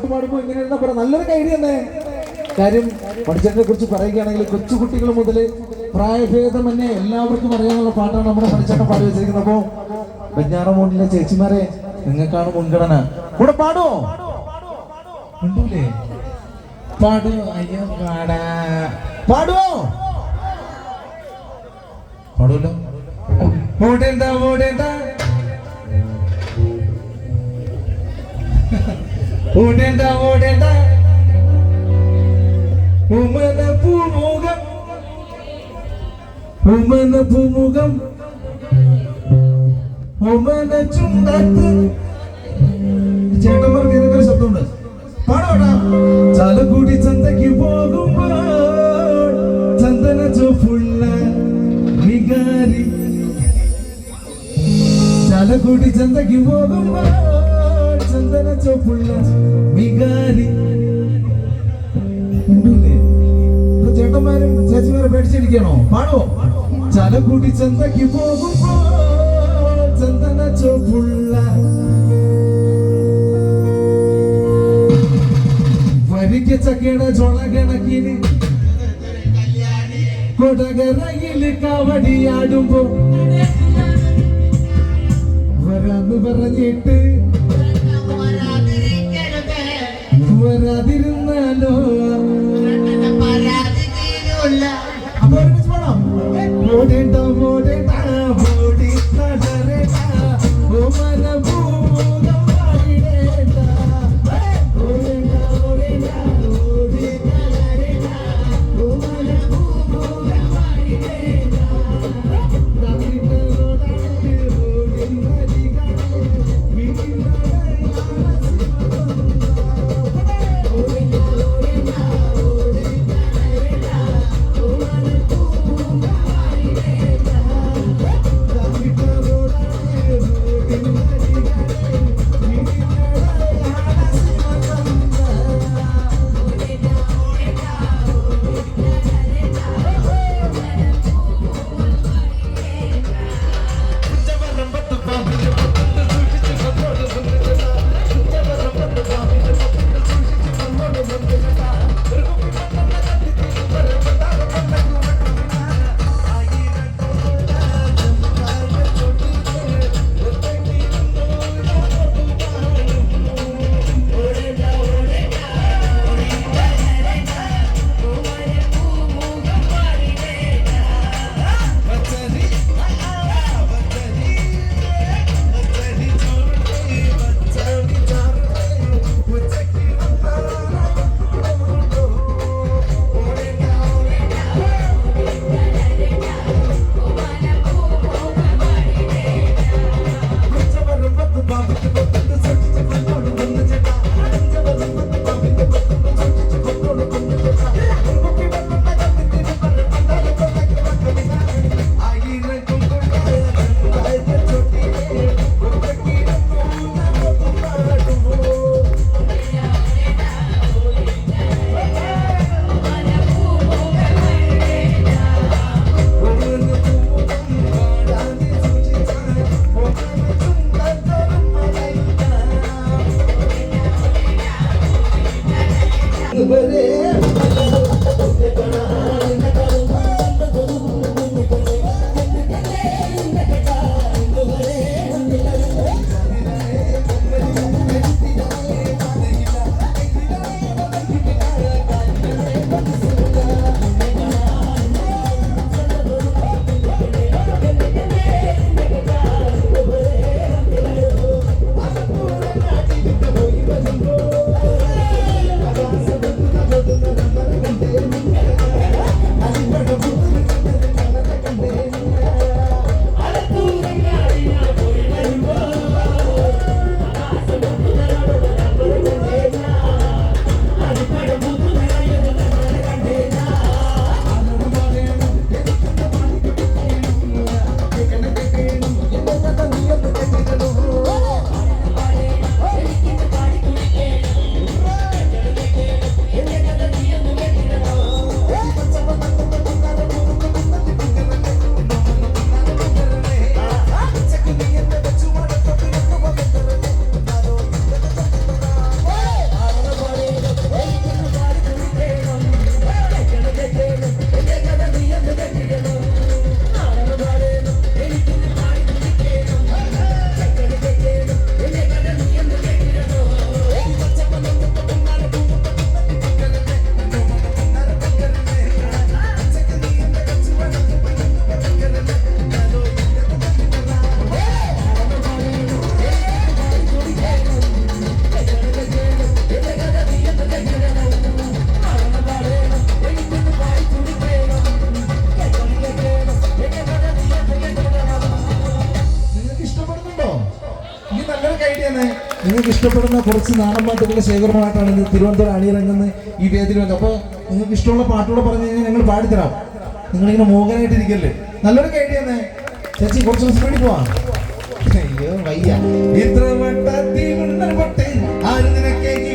പാട്ട് പാടുമ്പോൾ ഇങ്ങനെ ഇരുന്നാ പറയാം. നല്ലൊരു ഐഡിയ തന്നെ. കാര്യം മണിച്ചേട്ടനെ കുറിച്ച് പറയുകയാണെങ്കിൽ കൊച്ചുകുട്ടികൾ മുതൽ പ്രായഭേദമന്യേ എല്ലാവർക്കും അറിയാനുള്ള പാട്ടാണ് നമ്മുടെ മണിച്ചേട്ടൻ പാടി വെച്ചിരിക്കുന്നത്. അപ്പോ വെഞ്ഞാറമൂടിലെ ചേച്ചിമാരെ, നിങ്ങൾക്കാണ് മുൻഗണന. കൂടെ പാടുവോ? പാടുവോ? അയ്യോ പാടുവോ? പാടുമല്ലോ. ഓടേണ്ട ഓടേണ്ട ഓടേണ്ട ഓടേണ്ട ഉമന പൂമുഖം ഉമന പൂമുഖം ഉമന ചുണ്ടത്ത്. ചേട്ടന്മാർക്ക് ഇതൊക്കെ ശബ്ദമുണ്ട്. പാടോടാ. ചാലക്കുടി ചന്തയ്ക്ക് പോകുമ്പോൾ ചന്ദന ചോപ്പുള്ള വികാരി. ചാലക്കുടി ചന്തയ്ക്ക് പോകുമ്പോൾ ചന്ദന ചോപ്പുള്ള വികാരി. ചേട്ടന്മാരും ചേച്ചിമാരെ പേടിച്ചിരിക്കണോ? പാടോ. ചാലക്കുടി ചന്തയ്ക്ക് പോകുമ്പോൾ ചന്ദന ചോപ്പുള്ള വരിക്ക ചക്കയുടെ ചൊള കണക്കിന് കൊടകരയില് കവടിയാടുമ്പോ വരാന്ന് പറഞ്ഞിട്ട് വരാതിരുന്നാലോ. അപ്പൊ ഒരുമിച്ച് പാടാം. ഓടേണ്ട ഓടേണ്ട ഓടി നടരേണ്ട ഓമന ഭൂതം പാടിടേണ്ട. ഓടേണ്ട ഓടേണ്ട ഓടി നടരേണ്ട ഓമന ഭൂതം പാടിടേണ്ട. ഓടി നിങ്ങൾക്ക് ഇഷ്ടപ്പെടുന്ന കുറച്ച് നാടൻ പാട്ടുകളുടെ ശേഖരമായിട്ടാണ് ഇന്ന് തിരുവനന്തപുരം അണിയിറങ്ങുന്നത് ഈ വേദിയിൽ വന്നത്. അപ്പോൾ നിങ്ങൾക്ക് ഇഷ്ടമുള്ള പാട്ടുകൂടെ പറഞ്ഞു കഴിഞ്ഞാൽ ഞങ്ങൾ പാടിത്തരാം. നിങ്ങളിങ്ങനെ മോഹനായിട്ടിരിക്കല്ലേ. നല്ലൊരു ഐഡിയ തന്നെ ചേച്ചി. കുറച്ച് ദിവസം വേണ്ടി പോവാം. അയ്യോ വയ്യ. ഇത്ര വട്ടത്തിൽ ആര് നിനക്കേക്ക്